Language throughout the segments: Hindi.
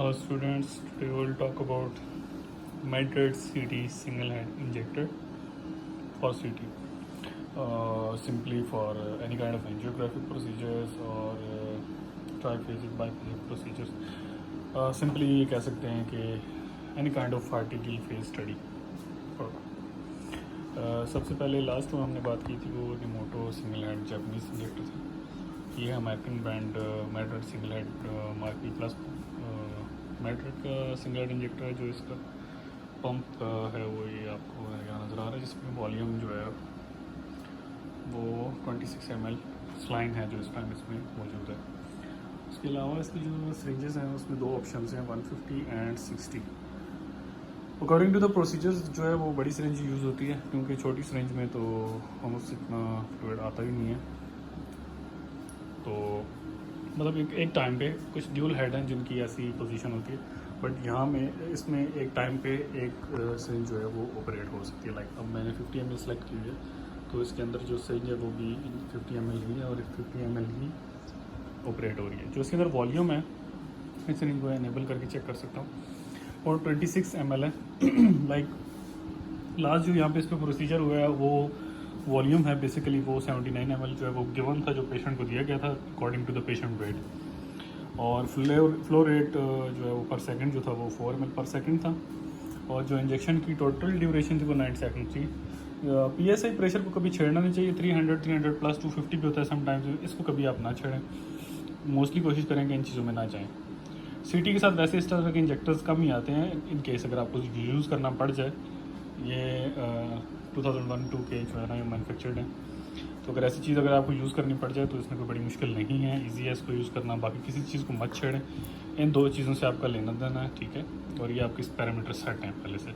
Students, today we will talk about Medred CT single hand injector for CT. Simply for any kind of angiographic procedures or triphasic, biphasic procedures. Simply ये कह सकते हैं कि any kind of arterial phase study. सबसे पहले लास्ट में हमने बात की थी वो Nemoto single head Japanese injector था। ये American brand Medrad single head मार्की प्लस मेड्रेड का सिंगल हेड इंजेक्टर है। जो इसका पंप है वो ये आपको यहाँ नज़र आ रहा है, जिसमें वॉल्यूम जो है वो 26 ml स्लाइन है जो इस टाइम इसमें मौजूद है। उसके अलावा इसकी जो सिरिंजेस हैं उसमें दो ऑप्शन हैं, 150 and 60। According to the procedures जो है वो बड़ी सिरिंज यूज़ होती है, क्योंकि छोटी सिरिंज में तो ऑलमोस्ट इतना फ्लूइड आता ही नहीं है। तो मतलब एक टाइम पे कुछ ड्यूल हेड हैं जिनकी ऐसी पोजीशन होती है, बट यहाँ में इसमें एक टाइम पे एक सिरिंज जो है वो ऑपरेट हो सकती है। लाइक अब मैंने 50 ml सेलेक्ट की है, तो इसके अंदर जो सिरिंज है वो भी 50 ml ही है और 50 ml ही ऑपरेट हो रही है। जो इसके अंदर वॉल्यूम है इस सिरिंज को एनेबल करके चेक कर सकता हूँ, और 26 ml है। लाइक लास्ट जो यहाँ पे इस पर प्रोसीजर हुआ है वो वॉल्यूम है बेसिकली वो 79 ml जो है वो गिवन था, जो पेशेंट को दिया गया था according to the patient weight. और फ्लो रेट जो है वो पर सेकंड जो था वो 4 ml पर सेकंड था, और जो इंजेक्शन की टोटल ड्यूरेशन थी वो 9 सेकंड थी। PSI प्रेशर को कभी छेड़ना नहीं चाहिए, 300 प्लस 250 भी होता है समटाइम्स, इसको कभी आप ना छेड़ें। मोस्टली कोशिश करें कि इन चीज़ों में ना जाएँ। CT के साथ वैसे इस तरह के इंजेक्टर्स कम ही आते हैं, इन केस अगर आपको यूज़ करना पड़ जाए। ये 2001-2 के जो है ना ये मैनुफैक्चर्ड है, तो अगर ऐसी चीज़ अगर आपको यूज़ करनी पड़ जाए तो इसमें कोई बड़ी मुश्किल नहीं है, ईजी है इसको यूज़ करना। बाकी किसी चीज़ को मत छेड़ें, इन दो चीज़ों से आपका लेना देना है, ठीक है। और ये आपके पैरामीटर सेट हैं पहले से।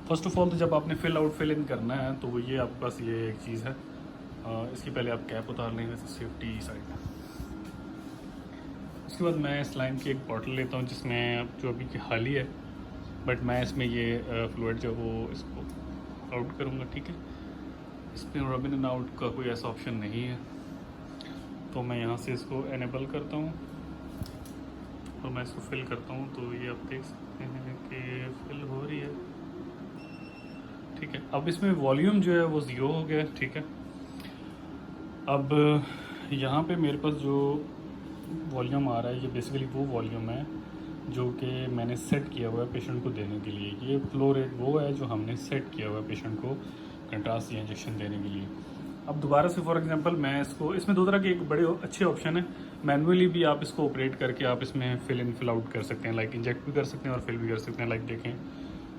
फर्स्ट ऑफ ऑल तो जब आपने फिल इन करना है तो ये आपके पास ये एक चीज़ है, इसकी पहले आप कैप उतार लेंगे सेफ्टी साइड। उसके बाद मैं इस लाइन की एक बॉटल लेता हूँ जिसमें जो अभी की खाली है, बट मैं इसमें ये फ्लूइड जो वो इसको आउट करूँगा, ठीक है। इसमें रबिन एंड आउट का कोई ऐसा ऑप्शन नहीं है, तो मैं यहाँ से इसको एनेबल करता हूँ और मैं इसको फिल करता हूँ। तो ये आप देख सकते हैं कि फिल हो रही है, ठीक है। अब इसमें वॉल्यूम जो है वो 0 हो गया, ठीक है। अब यहाँ पे मेरे पास जो वॉल्यूम आ रहा है ये बेसिकली वो वॉल्यूम है जो कि मैंने सेट किया हुआ है पेशेंट को देने के लिए। ये फ्लो रेट वो है जो हमने सेट किया हुआ है पेशेंट को कंट्रास्ट या इंजेक्शन देने के लिए। अब दोबारा से फॉर एग्जांपल मैं इसको, इसमें दो तरह के एक बड़े अच्छे ऑप्शन है। मैनुअली भी आप इसको ऑपरेट करके आप इसमें फिल इन फिल आउट कर सकते हैं, लाइक इंजेक्ट भी कर सकते हैं और फिल भी कर सकते हैं। लाइक देखें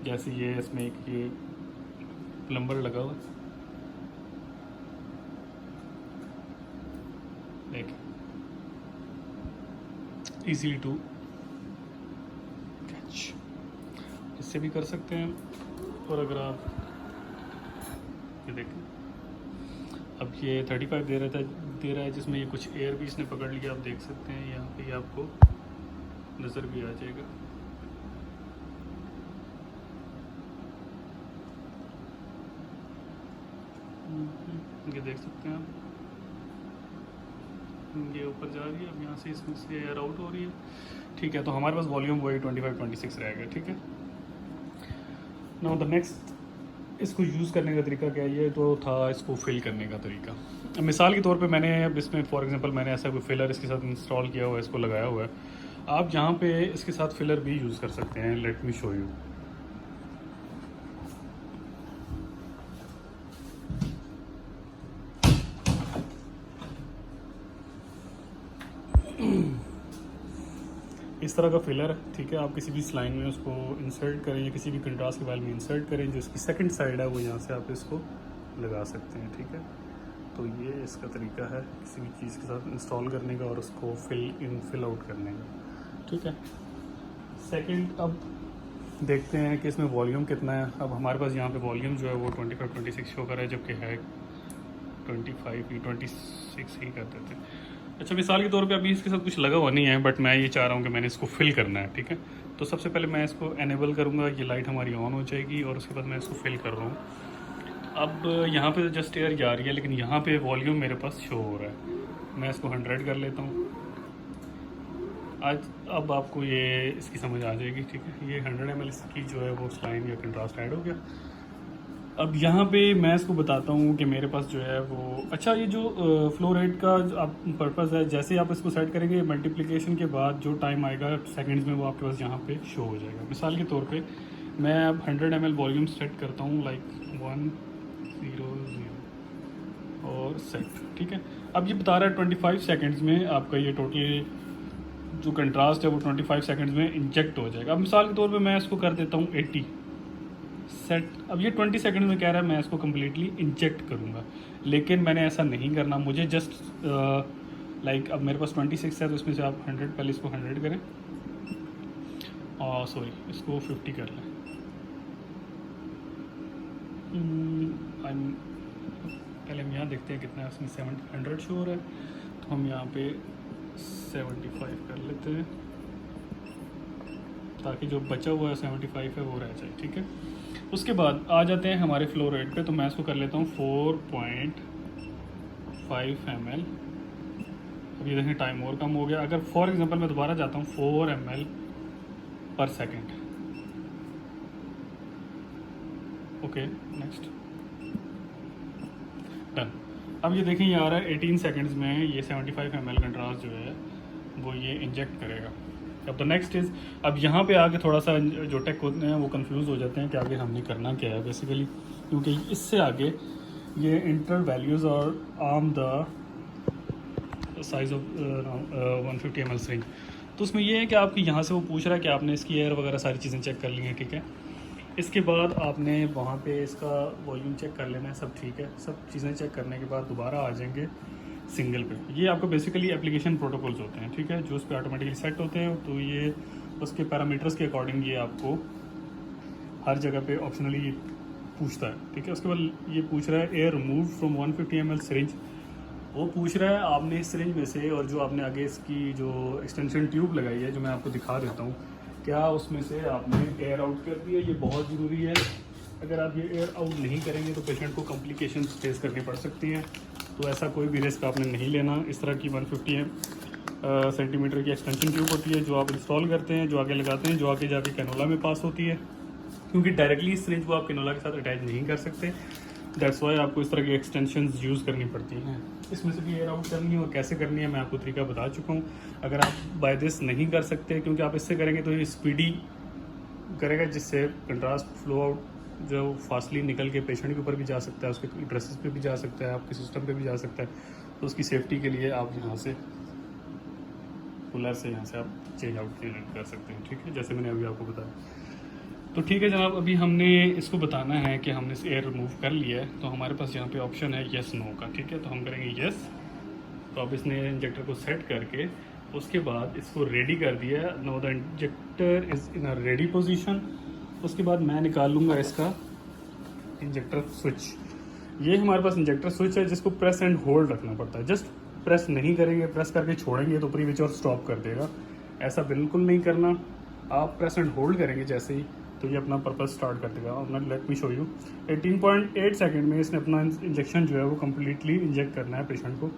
जैसे ये इसमें एक ये प्लम्बर लगा हुआ, देखें ईजी टू कैच, इससे भी कर सकते हैं। और अगर आप ये देखें अब ये 35 दे रहा है जिसमें ये कुछ एयर भी इसने पकड़ लिया, आप देख सकते हैं यहाँ पे आपको नज़र भी आ जाएगा। ये देख सकते हैं आप, ये ऊपर जा रही है, अब यहाँ से इसमें से एयर आउट हो रही है, ठीक है। तो हमारे पास वॉल्यूम वही 25-26 रहेगा, ठीक है। नाउ द नेक्स्ट इसको यूज़ करने का तरीका क्या है, ये तो था इसको फिल करने का तरीका। मिसाल के तौर पे मैंने अब इसमें फॉर एग्जांपल मैंने ऐसा कोई फिलर इसके साथ इंस्टॉल किया हुआ है, इसको लगाया हुआ है। आप यहाँ पे इसके साथ फिलर भी यूज़ कर सकते हैं, लेट मी शो यू। इस तरह का फिलर है, ठीक है। आप किसी भी स्लाइन में उसको इंसर्ट करें या किसी भी कंट्रास्ट के वाल में इंसर्ट करें, जो इसकी सेकंड साइड है वो यहाँ से आप इसको लगा सकते हैं, ठीक है। तो ये इसका तरीका है किसी भी चीज़ के साथ इंस्टॉल करने का और उसको फिल इन फिल आउट करने का, ठीक है। सेकंड अब देखते हैं कि इसमें वॉल्यूम कितना है। अब हमारे पास यहाँ पे वॉल्यूम जो है वो 25-26 शो कर रहा है, जबकि है 26 ही कर देते हैं। अच्छा, मिसाल के तौर पे अभी इसके साथ कुछ लगा हुआ नहीं है, बट मैं ये चाह रहा हूँ कि मैंने इसको फिल करना है, ठीक है। तो सबसे पहले मैं इसको एनेबल करूँगा, ये लाइट हमारी ऑन हो जाएगी और उसके बाद मैं इसको फिल कर रहा हूँ। अब यहाँ पे तो जस्ट एयर जा रही है, लेकिन यहाँ पे वॉल्यूम मेरे पास शो हो रहा है। मैं इसको 100 कर लेता हूँ, आज अब आपको ये इसकी समझ आ जाएगी, ठीक है। ये 100 ml की जो है वो स्लाइन या कंट्रास्ट ऐड हो गया। अब यहाँ पे मैं इसको बताता हूँ कि मेरे पास जो है वो, अच्छा ये जो फ्लो रेट का जो आप पर्पज़ है, जैसे आप इसको सेट करेंगे मल्टीप्लिकेशन के बाद जो टाइम आएगा सेकंड्स में वो आपके पास यहाँ पे शो हो जाएगा। मिसाल के तौर पे मैं अब 100 ml वॉल्यूम सेट करता हूँ, लाइक 100 और सेट, ठीक है। अब ये बता रहा है 25 सेकंड्स में आपका ये टोटल जो कंट्रास्ट है वो 25 सेकंड्स में इंजेक्ट हो जाएगा। अब मिसाल के तौर पे मैं इसको कर देता हूँ 80 सेट। अब ये 20 सेकंड में कह रहा है मैं इसको कम्प्लीटली इंजेक्ट करूँगा, लेकिन मैंने ऐसा नहीं करना। मुझे जस्ट लाइक अब मेरे पास 26 है तो इसमें से आप 100, पहले इसको 100 करें और सॉरी इसको 50 कर लें। पहले हम यहाँ देखते हैं कितना है उसमें, 700 शो हो रहा है, तो हम यहाँ पे 75 कर लेते हैं ताकि जो बचा हुआ है 75 है वो रह जाए, ठीक है। उसके बाद आ जाते हैं हमारे फ्लो रेट पे, तो मैं इसको कर लेता हूँ 4.5 ml। अब ये देखें टाइम और कम हो गया। अगर फॉर एग्जांपल मैं दोबारा जाता हूँ 4 ml पर सेकेंड, ओके नेक्स्ट, डन। अब ये देखें ये आ रहा है 18 सेकंड्स में ये 75 ml कंट्रास्ट जो है वो ये इंजेक्ट करेगा। अब तो नेक्स्ट इज़, अब यहाँ पे आके थोड़ा सा जो टेक होते हैं वो कंफ्यूज हो जाते हैं कि आगे हमने करना क्या है बेसिकली, क्योंकि इससे आगे ये इंटर वैल्यूज़ और arm the size of 150 ml syringe, तो उसमें ये है कि आपकी यहाँ से वो पूछ रहा है कि आपने इसकी एयर वगैरह सारी चीज़ें चेक कर ली हैं, ठीक है। इसके बाद आपने वहाँ पे इसका वॉल्यूम चेक कर लेना है, सब ठीक है। सब चीज़ें चेक करने के बाद दोबारा आ जाएंगे सिंगल पे। ये आपको बेसिकली एप्लीकेशन प्रोटोकॉल्स होते हैं, ठीक है, जो उस पर ऑटोमेटिकली सेट होते हैं। तो ये उसके पैरामीटर्स के अकॉर्डिंग ये आपको हर जगह पे ऑप्शनली पूछता है, ठीक है। उसके बाद ये पूछ रहा है air remove from 150 ml syringe, वो पूछ रहा है आपने इस सिरिंज में से, और जो आपने आगे इसकी जो एक्सटेंशन ट्यूब लगाई है जो मैं आपको दिखा देता हूँ, क्या उसमें से आपने एयर आउट कर दिया। ये बहुत ज़रूरी है। अगर आप ये एयर आउट नहीं करेंगे तो पेशेंट को कॉम्प्लिकेशन फेस करनी पड़ सकती हैं, तो ऐसा कोई भी रिस्क आपने नहीं लेना। इस तरह की 150 सेंटीमीटर की एक्सटेंशन ट्यूब होती है जो आप इंस्टॉल करते हैं, जो आगे लगाते हैं, जो आगे जाके कैनोला में पास होती है, क्योंकि डायरेक्टली सिरिंज को आप कैनोला के साथ अटैच नहीं कर सकते। दैट्स वाई आपको इस तरह की एक्सटेंशन यूज़ करनी पड़ती हैं। इसमें से भी एयर आउट करनी है और कैसे करनी है मैं आपको तरीका बता चुका हूँ। अगर आप बाय दिस नहीं कर सकते, क्योंकि आप इससे करेंगे तो ये स्पीडी करेगा, जिससे कंट्रास्ट फ्लो आउट जो फास्टली निकल के पेशेंट के ऊपर भी जा सकता है, उसके ड्रेसेस पे भी जा सकता है, आपके सिस्टम पे भी जा सकता है। तो उसकी सेफ्टी के लिए आप यहाँ से कूलर से यहाँ से आप चेंज आउट कर सकते हैं, ठीक है, जैसे मैंने अभी आपको बताया। तो ठीक है जनाब, अभी हमने इसको बताना है कि हमने इस एयर रिमूव कर लिया है, तो हमारे पास यहाँ पे ऑप्शन है येस नो का, ठीक है। तो हम करेंगे येस। तो अब इसने इंजेक्टर को सेट करके उसके बाद इसको रेडी कर दिया है। Know the injector is in a ready position. उसके बाद मैं निकाल लूँगा इसका इंजेक्टर स्विच। ये हमारे पास इंजेक्टर स्विच है जिसको प्रेस एंड होल्ड रखना पड़ता है। जस्ट प्रेस नहीं करेंगे, प्रेस करके छोड़ेंगे तो प्रीमेच्योर स्टॉप कर देगा। ऐसा बिल्कुल नहीं करना, आप प्रेस एंड होल्ड करेंगे जैसे ही तो ये अपना पर्पस स्टार्ट कर देगा। अपना let me show you 18.8 second में इसने अपना इंजेक्शन जो है वो कम्प्लीटली इंजेक्ट करना है पेशेंट को।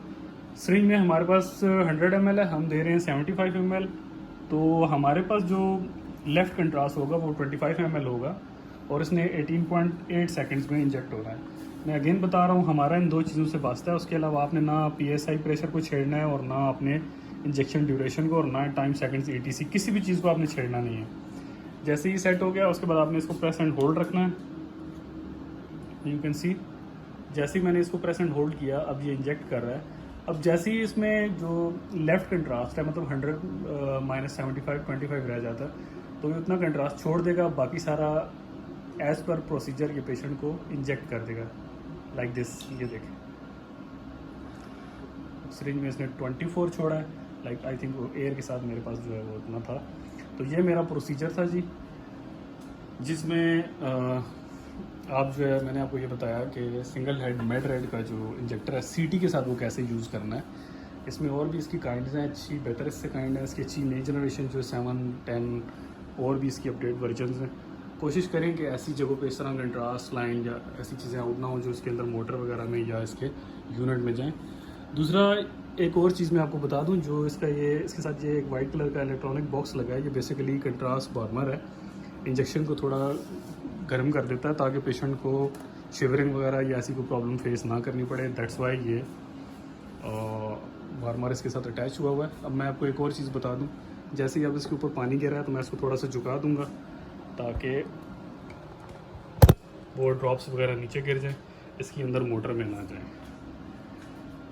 सिरिंज में हमारे पास 100 ml है, हम दे रहे हैं 75 ml। तो हमारे पास जो लेफ़्ट कंट्रास्ट होगा वो 25 ml होगा और इसने 18.8 सेकंड्स में इंजेक्ट हो रहा है। मैं अगेन बता रहा हूँ, हमारा इन दो चीज़ों से वास्ता है। उसके अलावा आपने ना PSI प्रेशर को छेड़ना है और ना आपने इंजेक्शन ड्यूरेशन को और ना टाइम सेकंड्स ETC, किसी भी चीज़ को आपने छेड़ना नहीं है। जैसे ही सेट हो गया उसके बाद आपने इसको प्रेस एंड होल्ड रखना है। यू कैन सी जैसे ही मैंने इसको प्रेस एंड होल्ड किया अब ये इंजेक्ट कर रहा है। अब जैसे ही इसमें जो लेफ़्ट कंट्रास्ट है मतलब 100 - 75 25 रह जाता है तो ये उतना कंट्रास्ट छोड़ देगा, बाकी सारा एज़ पर प्रोसीजर ये पेशेंट को इंजेक्ट कर देगा लाइक दिस। ये देखें सिरिंज में इसने 24 छोड़ा है, लाइक आई थिंक वो एयर के साथ मेरे पास जो है वो उतना था। तो ये मेरा प्रोसीजर था जी, जिसमें आप जो है मैंने आपको ये बताया कि सिंगल हेड मेड रेड का जो इंजेक्टर है CT के साथ वो कैसे यूज़ करना है। इसमें और भी इसकी काइंड्स हैं, अच्छी बेहतर इससे काइंड है। इसकी अच्छी नई जनरेशन जो 7, 10 और भी इसकी अपडेट वर्जन हैं। कोशिश करें कि ऐसी जगहों पे इस तरह कंट्रास्ट लाइन या ऐसी चीज़ें आउट ना हो जो इसके अंदर मोटर वगैरह में या इसके यूनिट में जाएँ। दूसरा एक और चीज़ मैं आपको बता दूं, जो इसके साथ ये एक वाइट कलर का इलेक्ट्रॉनिक बॉक्स लगा है, ये बेसिकली कंट्रास्ट वार्मर है। इंजेक्शन को थोड़ा गर्म कर देता है ताकि पेशेंट को शिवरिंग वगैरह या ऐसी कोई प्रॉब्लम फेस ना करनी पड़े। दैट्स वाई ये वार्मर इसके साथ अटैच हुआ है। अब मैं आपको एक और चीज़ बता दूं, जैसे ही अब इसके ऊपर पानी गिर रहा है तो मैं इसको थोड़ा सा झुका दूंगा ताकि वो ड्रॉप्स वगैरह नीचे गिर जाएं, इसके अंदर मोटर में ना जाएं।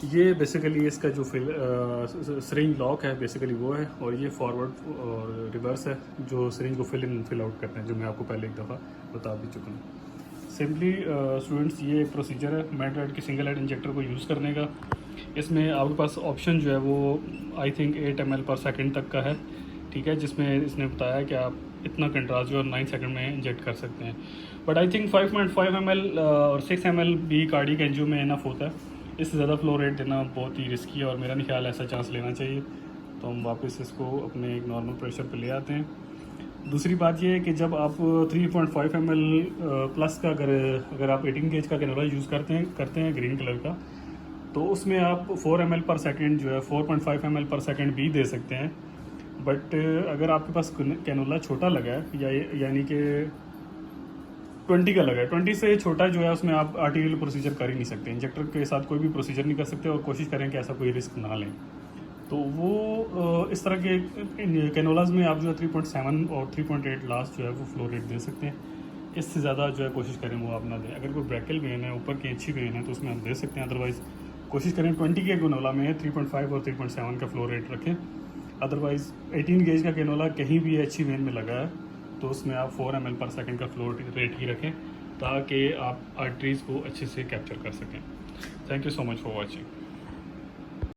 ये बेसिकली इसका जो सिरिंज लॉक है बेसिकली वो है, और ये फॉरवर्ड और रिवर्स है जो सिरिंज को फिल इन फिल आउट करते हैं, जो मैं आपको पहले एक दफ़ा बता भी चुका हूँ। सिंपली स्टूडेंट्स, ये एक प्रोसीजर है मेट्रोइड के सिंगल हेड इंजेक्टर को यूज़ करने का। इसमें आपके पास ऑप्शन जो है वो आई थिंक 8 ml पर सेकेंड तक का है, ठीक है, जिसमें इसने बताया कि आप इतना कंट्रास्ट जो 9 सेकंड में इंजेक्ट कर सकते हैं। बट आई थिंक 5.5 ml और 6 ml भी कार्डियक एंजियो में इनफ होता है। इससे ज़्यादा फ्लो रेट देना बहुत ही रिस्की है और मेरा नहीं ख्याल ऐसा चांस लेना चाहिए। तो हम वापस इसको अपने एक नॉर्मल प्रेशर पे ले आते हैं। दूसरी बात ये है कि जब आप 3.5 ml प्लस का अगर आप 18 गेज का कैनोला यूज़ करते हैं ग्रीन कलर का, तो उसमें आप 4 ml पर सेकेंड जो है 4.5 ml पर सेकेंड भी दे सकते हैं। बट अगर आपके पास कैनोला छोटा लगा है यानी कि 20 का लगा है, 20 से छोटा जो है उसमें आप आर्टिफिशियल प्रोसीजर कर ही नहीं सकते। इंजेक्टर के साथ कोई भी प्रोसीजर नहीं कर सकते और कोशिश करें कि ऐसा कोई रिस्क ना लें। तो वो इस तरह के कैनोलाज में आप जो है 3.7 और 3.8 लास्ट जो है वो फ्लो रेट दे सकते हैं। इससे ज़्यादा जो है कोशिश करें वो आप ना दें। अगर कोई ब्रैकल वेन है, ऊपर की अच्छी वेन है, तो उसमें आप दे सकते हैं। अदरवाइज़ कोशिश करें 20 के कैनोला में 3.5 और 3.7 का फ्लो रेट रखें। अदरवाइज़ 18 गेज का कैनोला कहीं भी अच्छी वेन में लगा है तो उसमें आप 4 ml पर सेकेंड का फ्लो रेट ही रखें ताकि आप आर्टरीज़ को अच्छे से कैप्चर कर सकें। Thank you so much for watching.